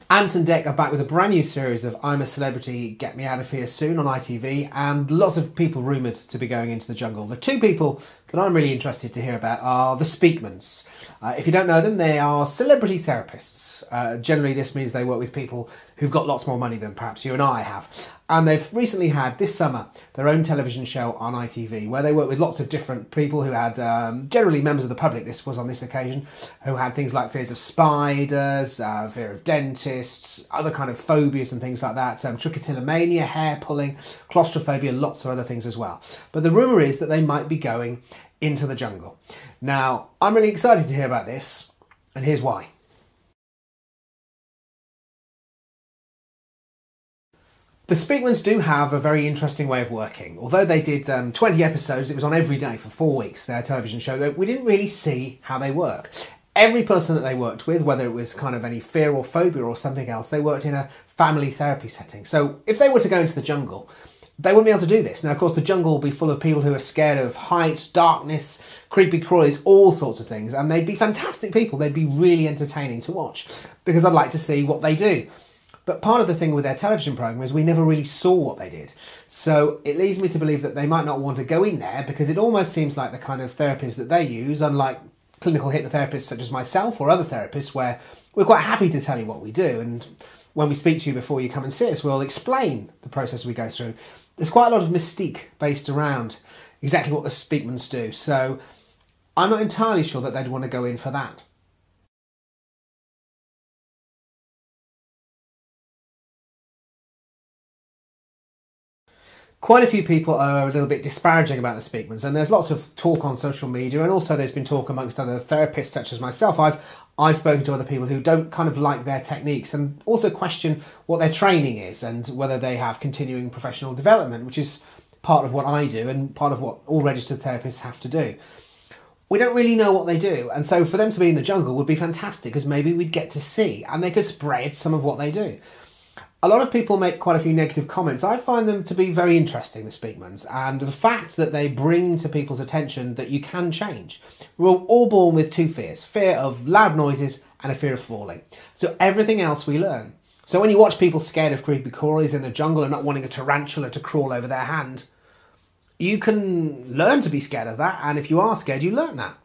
Ant and Dec are back with a brand new series of I'm a Celebrity, Get Me Out of Here Soon on ITV, and lots of people rumoured to be going into the jungle. The two people that I'm really interested to hear about are the Speakmans. If you don't know them, they are celebrity therapists. Generally this means they work with people who've got lots more money than perhaps you and I have. And they've recently had, this summer, their own television show on ITV where they work with lots of different people who had, generally members of the public, this was on this occasion, who had things like fears of spiders, fear of dentists, other kind of phobias and things like that, trichotillomania, hair pulling, claustrophobia, lots of other things as well. But the rumour is that they might be going into the jungle. Now, I'm really excited to hear about this, and here's why. The Speakmans do have a very interesting way of working. Although they did 20 episodes, it was on every day for 4 weeks, their television show, we didn't really see how they work. Every person that they worked with, whether it was kind of any fear or phobia or something else, they worked in a family therapy setting. So if they were to go into the jungle, they wouldn't be able to do this. Now, of course, the jungle will be full of people who are scared of heights, darkness, creepy crawlies, all sorts of things. And they'd be fantastic people. They'd be really entertaining to watch because I'd like to see what they do. But part of the thing with their television programme is we never really saw what they did. So it leads me to believe that they might not want to go in there because it almost seems like the kind of therapies that they use, unlike clinical hypnotherapists such as myself or other therapists, where we're quite happy to tell you what we do. And when we speak to you before you come and see us, we'll explain the process we go through. There's quite a lot of mystique based around exactly what the Speakmans do. So I'm not entirely sure that they'd want to go in for that. Quite a few people are a little bit disparaging about the Speakmans, and there's lots of talk on social media, and also there's been talk amongst other therapists such as myself. I've spoken to other people who don't kind of like their techniques and also question what their training is and whether they have continuing professional development, which is part of what I do and part of what all registered therapists have to do. We don't really know what they do, and so for them to be in the jungle would be fantastic because maybe we'd get to see and they could spread some of what they do. A lot of people make quite a few negative comments. I find them to be very interesting, the Speakmans, and the fact that they bring to people's attention that you can change. We're all born with two fears, fear of loud noises and a fear of falling. So everything else we learn. So when you watch people scared of creepy crawlies in the jungle and not wanting a tarantula to crawl over their hand, you can learn to be scared of that, and if you are scared, you learn that.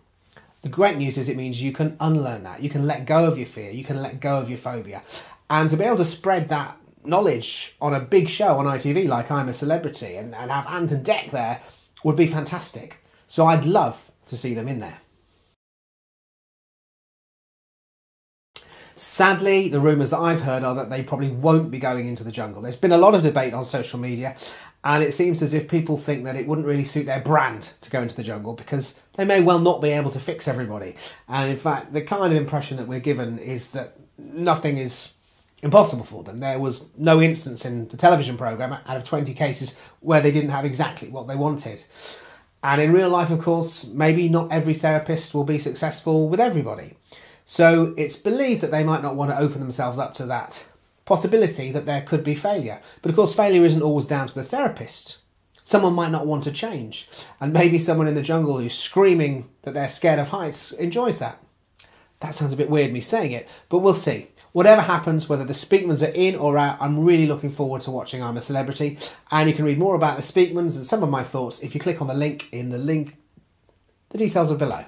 The great news is it means you can unlearn that. You can let go of your fear. You can let go of your phobia. And to be able to spread that knowledge on a big show on ITV like I'm a Celebrity and have Ant and Dec there would be fantastic. So I'd love to see them in there. Sadly, the rumours that I've heard are that they probably won't be going into the jungle. There's been a lot of debate on social media, and it seems as if people think that it wouldn't really suit their brand to go into the jungle because they may well not be able to fix everybody. And in fact, the kind of impression that we're given is that nothing is impossible for them. There was no instance in the television programme out of 20 cases where they didn't have exactly what they wanted. And in real life, of course, maybe not every therapist will be successful with everybody. So it's believed that they might not want to open themselves up to that possibility that there could be failure. But of course, failure isn't always down to the therapist. Someone might not want to change. And maybe someone in the jungle who's screaming that they're scared of heights enjoys that. That sounds a bit weird, me saying it, but we'll see. Whatever happens, whether the Speakmans are in or out, I'm really looking forward to watching I'm a Celebrity. And you can read more about the Speakmans and some of my thoughts if you click on the link in the link. The details are below.